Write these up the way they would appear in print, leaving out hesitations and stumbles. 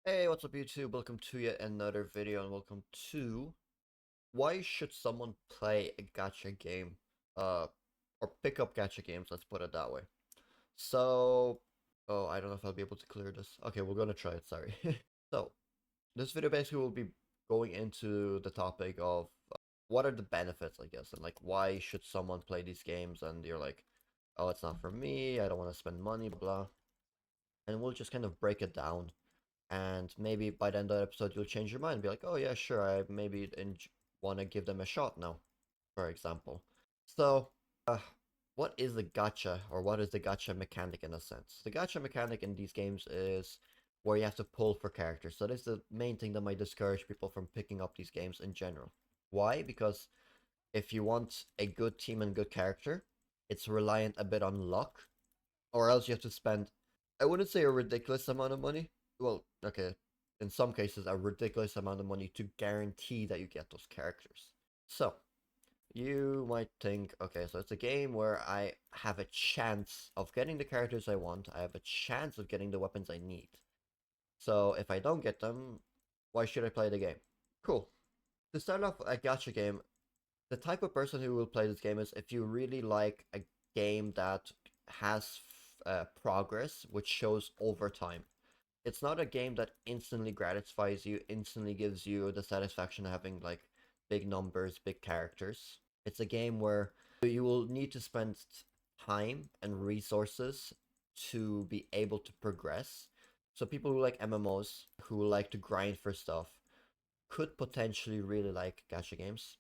Hey, what's up YouTube? Welcome to yet another video and welcome to why should someone play a gacha game? Uh or pick up gacha games, let's put it that way. So I don't know if I'll be able to clear this. Okay, we're gonna try it, sorry. So this video basically will be going into the topic of what are the benefits, I guess, and like why should someone play these games and you're like, oh, it's not for me, I don't want to spend money, blah. And we'll just kind of break it down and maybe by the end of the episode you'll change your mind and be like, oh yeah, sure, I maybe want to give them a shot now, for example. So uh, what is the gacha, or what is the gacha mechanic in a sense? The gacha mechanic in these games is where you have to pull for characters. So this is the main thing that might discourage people from picking up these games in general. Why? Because if you want a good team and good character, it's reliant a bit on luck, or else you have to spend, I wouldn't say a ridiculous amount of money. Well, okay, in some cases, a ridiculous amount of money to guarantee that you get those characters. So, you might think, okay, so it's a game where I have a chance of getting the characters I want, I have a chance of getting the weapons I need. So, if I don't get them, why should I play the game? Cool. To start off a gacha game, the type of person who will play this game is if you really like a game that has progress, which shows over time. It's not a game that instantly gratifies you, instantly gives you the satisfaction of having like big numbers, big characters. It's a game where you will need to spend time and resources to be able to progress. So people who like MMOs, who like to grind for stuff, could potentially really like gacha games.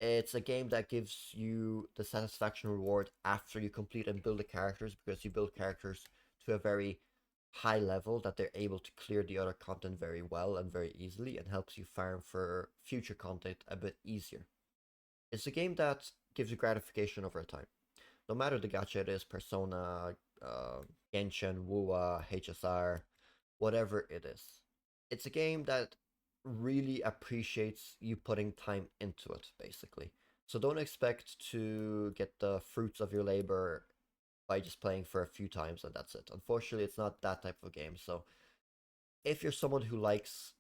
It's a game that gives you the satisfaction reward after you complete and build the characters, because you build characters to a very high level that they're able to clear the other content very well and very easily, and helps you farm for future content a bit easier. It's a game that gives you gratification over time. No matter the gacha it is, Persona, Genshin, WoA, HSR, whatever it is. It's a game that really appreciates you putting time into it, basically. So don't expect to get the fruits of your labor by just playing for a few times and that's it. Unfortunately, it's not that type of game. So if you're someone who likes,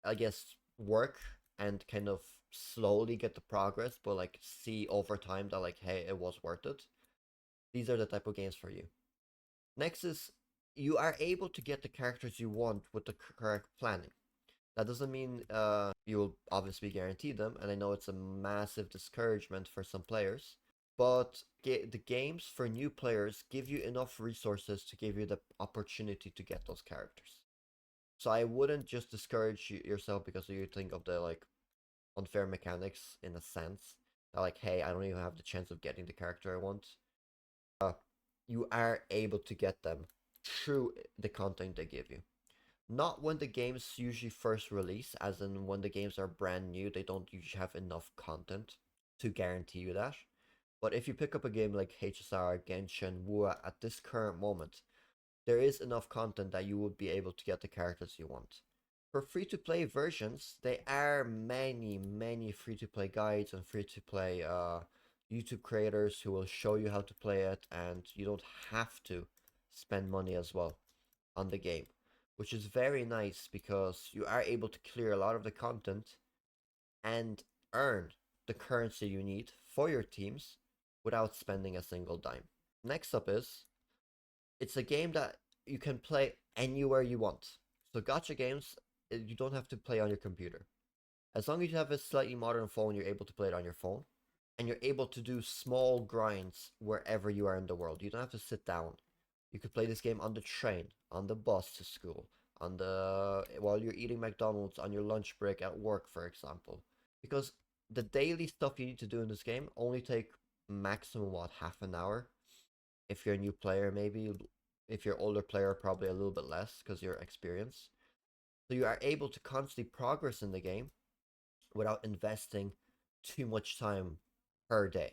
I guess, work and kind of slowly get the progress, but like see over time that like, hey, it was worth it, these are the type of games for you. Next is you are able to get the characters you want with the correct planning. That doesn't mean you will obviously guarantee them, and I know it's a massive discouragement for some players, but the games for new players give you enough resources to give you the opportunity to get those characters. So I wouldn't just discourage yourself because you think of the like unfair mechanics in a sense. That like, hey, I don't even have the chance of getting the character I want. You are able to get them through the content they give you. Not when the games usually first release, as in when the games are brand new, they don't usually have enough content to guarantee you that. But if you pick up a game like HSR, Genshin, WoA at this current moment, there is enough content that you would be able to get the characters you want. For free-to-play versions, there are many free-to-play guides and free-to-play YouTube creators who will show you how to play it, and you don't have to spend money as well on the game, which is very nice because you are able to clear a lot of the content and earn the currency you need for your teams without spending a single dime. Next up is it's a game that you can play anywhere you want. So gacha games, you don't have to play on your computer. As long as you have a slightly modern phone, you're able to play it on your phone. And you're able to do small grinds wherever you are in the world. You don't have to sit down. You could play this game on the train, on the bus to school, on the while you're eating McDonald's, on your lunch break at work, for example. Because the daily stuff you need to do in this game only take maximum what, half an hour. If you're a new player, maybe. If you're older player, probably a little bit less because you're experienced. So you are able to constantly progress in the game without investing too much time per day.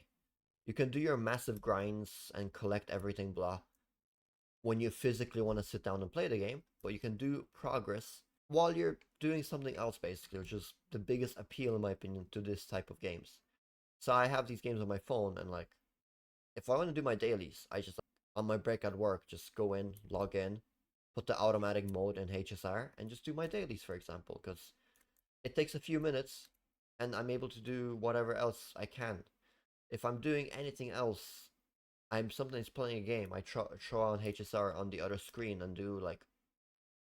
You can do your massive grinds and collect everything, blah, when you physically want to sit down and play the game, but you can do progress while you're doing something else, basically, which is the biggest appeal, in my opinion, to this type of games. So I have these games on my phone, and like, if I want to do my dailies, I just, on my break at work, just go in, log in, put the automatic mode in HSR, and just do my dailies, for example, because it takes a few minutes and I'm able to do whatever else I can. If I'm doing anything else, I'm sometimes playing a game, I throw on HSR on the other screen and do like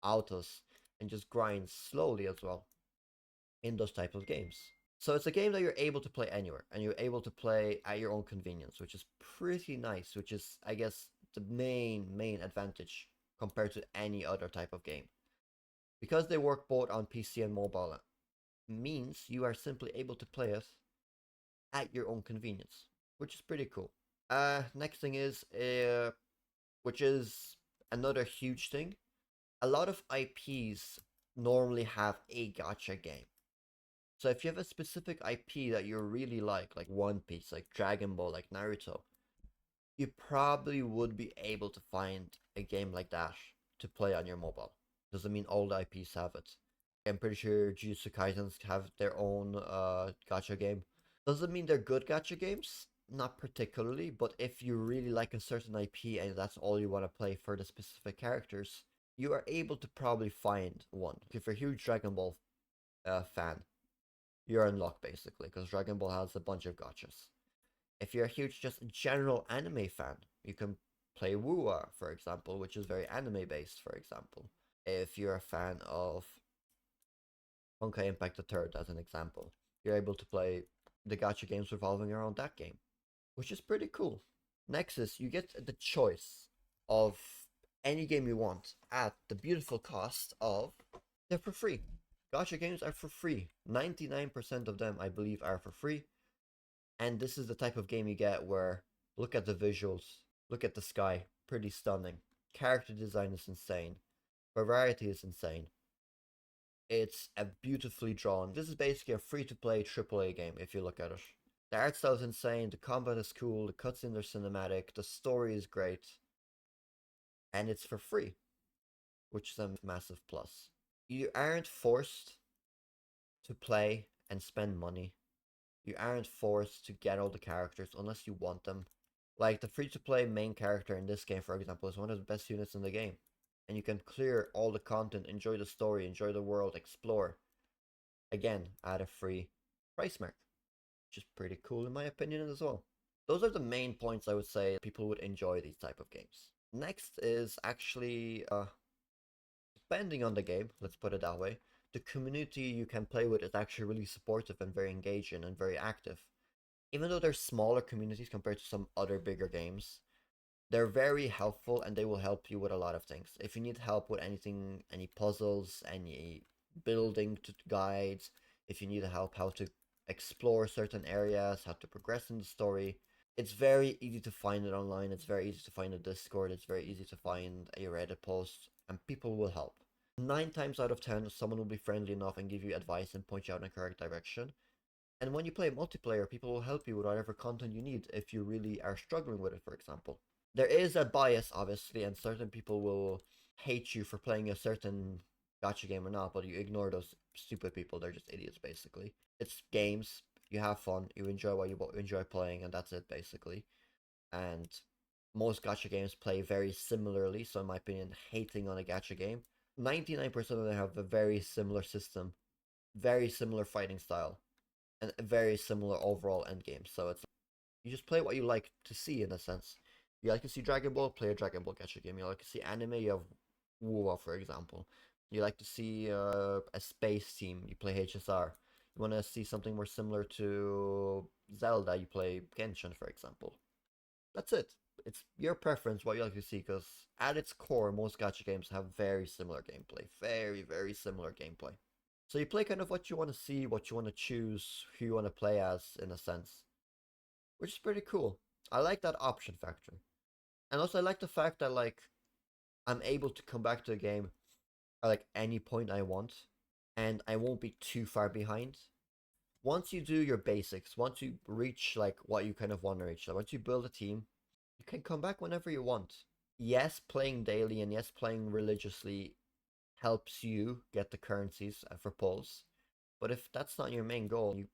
autos and just grind slowly as well in those type of games. So it's a game that you're able to play anywhere and you're able to play at your own convenience, which is pretty nice, which is, I guess, the main advantage compared to any other type of game. Because they work both on PC and mobile, means you are simply able to play it at your own convenience, which is pretty cool. Next thing is, which is another huge thing, a lot of IPs normally have a gacha game. So if you have a specific IP that you really like One Piece, like Dragon Ball, like Naruto, you probably would be able to find a game like that to play on your mobile. Doesn't mean all the IPs have it. I'm pretty sure Jujutsu Kaisens have their own gacha game. Doesn't mean they're good gacha games, not particularly, but if you really like a certain IP and that's all you want to play for the specific characters, you are able to probably find one. If you're a huge Dragon Ball fan, you're in luck basically, because Dragon Ball has a bunch of gachas. If you're a huge just general anime fan, you can play Wuwa, for example, which is very anime based, for example. If you're a fan of Honkai Impact the Third, as an example, you're able to play the gacha games revolving around that game, which is pretty cool. Next is you get the choice of any game you want at the beautiful cost of they're for free. Gacha games are for free. 99% of them, I believe, are for free. And this is the type of game you get where look at the visuals, look at the sky, pretty stunning. Character design is insane. Variety is insane. It's a beautifully drawn. This is basically a free-to-play AAA game if you look at it. The art style is insane, the combat is cool, the cutscenes are cinematic, the story is great, and it's for free, which is a massive plus. You aren't forced to play and spend money. You aren't forced to get all the characters unless you want them. Like the free-to-play main character in this game, for example, is one of the best units in the game. And you can clear all the content, enjoy the story, enjoy the world, explore. Again, at a free price mark, which is pretty cool in my opinion as well. Those are the main points I would say people would enjoy these type of games. Next is actually, depending on the game, let's put it that way, the community you can play with is actually really supportive and very engaging and very active. Even though they're smaller communities compared to some other bigger games, they're very helpful and they will help you with a lot of things. If you need help with anything, any puzzles, any building guides, if you need help how to explore certain areas, how to progress in the story, it's very easy to find it online. It's very easy to find a Discord. It's very easy to find a Reddit post, and people will help. 9 times out of 10, someone will be friendly enough and give you advice and point you out in the correct direction. And when you play multiplayer, people will help you with whatever content you need if you really are struggling with it, for example. There is a bias, obviously, and certain people will hate you for playing a certain gacha game or not, but you ignore those stupid people. They're just idiots, basically. It's games. You have fun. You enjoy what you enjoy playing, and that's it, basically. And most gacha games play very similarly, so in my opinion, hating on a gacha game, 99% of them have a very similar system, very similar fighting style, and a very similar overall endgame. So it's you just play what you like to see in a sense. You like to see Dragon Ball, play a Dragon Ball gacha game. You like to see anime, you have WoW, for example. You like to see a space team, you play HSR. You want to see something more similar to Zelda, you play Genshin, for example. That's it. It's your preference what you like to see, because at its core, most gacha games have very similar gameplay. Very similar gameplay. So you play kind of what you want to see, what you want to choose, who you want to play as, in a sense. Which is pretty cool. I like that option factor. And also I like the fact that like I'm able to come back to the game at like any point I want and I won't be too far behind. Once you do your basics, once you reach like what you kind of want to reach, like once you build a team, you can come back whenever you want. Yes, playing daily and yes, playing religiously helps you get the currencies for pulls. But if that's not your main goal, you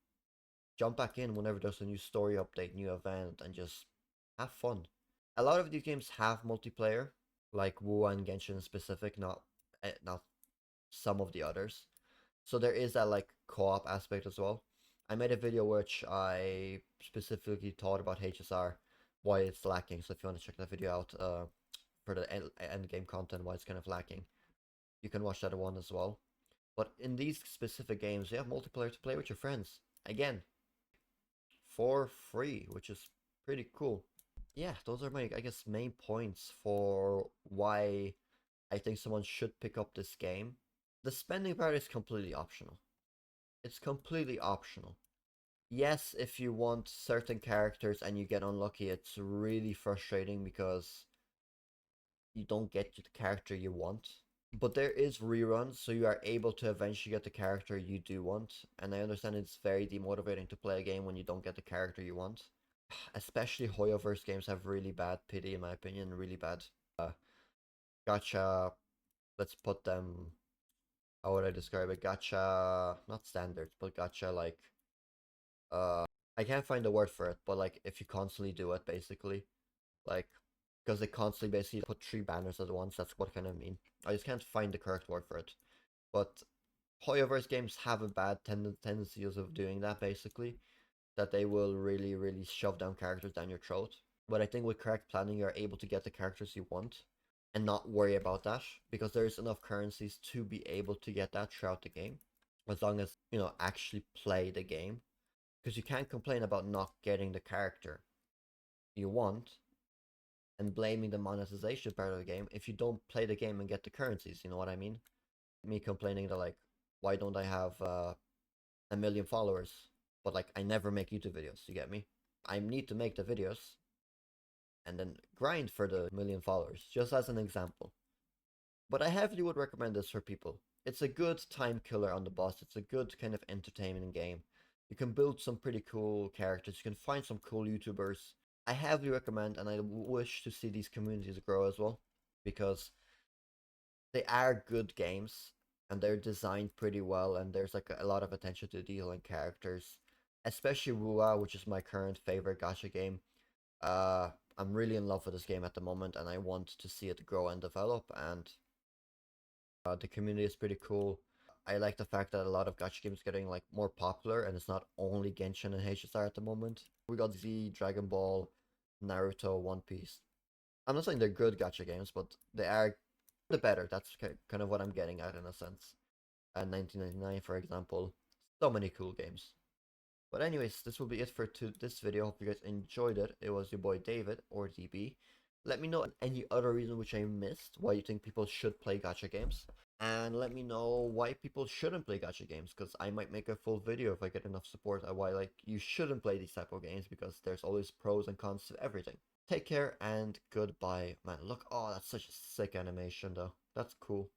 jump back in whenever there's a new story update, new event, and just have fun. A lot of these games have multiplayer, like Wu and Genshin in specific, not some of the others. So there is that like co-op aspect as well. I made a video which I specifically taught about HSR, why it's lacking. So if you want to check that video out, for the end game content, why it's kind of lacking, you can watch that one as well. But in these specific games, you have multiplayer to play with your friends. Again, for free, which is pretty cool. Yeah, those are my, I guess, main points for why I think someone should pick up this game. The spending part is completely optional. It's completely optional. Yes, if you want certain characters and you get unlucky, it's really frustrating because you don't get the character you want. But there is reruns, so you are able to eventually get the character you do want. And I understand it's very demotivating to play a game when you don't get the character you want. Especially Hoyoverse games have really bad pity, in my opinion, really bad. Gacha, let's put them, how would I describe it? Gacha, not standards, but gacha like, I can't find the word for it, but like if you constantly do it, basically, like, because they constantly basically put 3 banners at once, that's what kind of mean. I just can't find the correct word for it. But Hoyoverse games have a bad tendencies of doing that, basically, that they will really, really shove down characters down your throat. But I think with correct planning, you're able to get the characters you want and not worry about that because there's enough currencies to be able to get that throughout the game, as long as you know actually play the game. Because you can't complain about not getting the character you want and blaming the monetization part of the game if you don't play the game and get the currencies. You know what I mean? Me complaining that like, why don't I have a million followers, but like I never make YouTube videos. You get me? I need to make the videos and then grind for the million followers, just as an example. But I heavily would recommend this for people. It's a good time killer on the boss. It's a good kind of entertainment game. You can build some pretty cool characters. You can find some cool YouTubers. I heavily recommend, and I wish to see these communities grow as well, because they are good games and they're designed pretty well, and there's like a lot of attention to detail and characters. Especially Rua, which is my current favorite gacha game. Uh, I'm really in love with this game at the moment, and I want to see it grow and develop. And the community is pretty cool. I like the fact that a lot of gacha games are getting like more popular, and it's not only Genshin and HSR at the moment. We got Z, Dragon Ball, Naruto, One Piece. I'm not saying they're good gacha games, but they are the better. That's kind of what I'm getting at in a sense. 1999, for example. So many cool games. But anyways, this will be it for this video. Hope you guys enjoyed it. It was your boy David, or DB. Let me know any other reason which I missed, why you think people should play gacha games. And let me know why people shouldn't play gacha games, because I might make a full video if I get enough support on why like you shouldn't play these type of games, because there's always pros and cons to everything. Take care and goodbye, man. Look, oh, that's such a sick animation though. That's cool.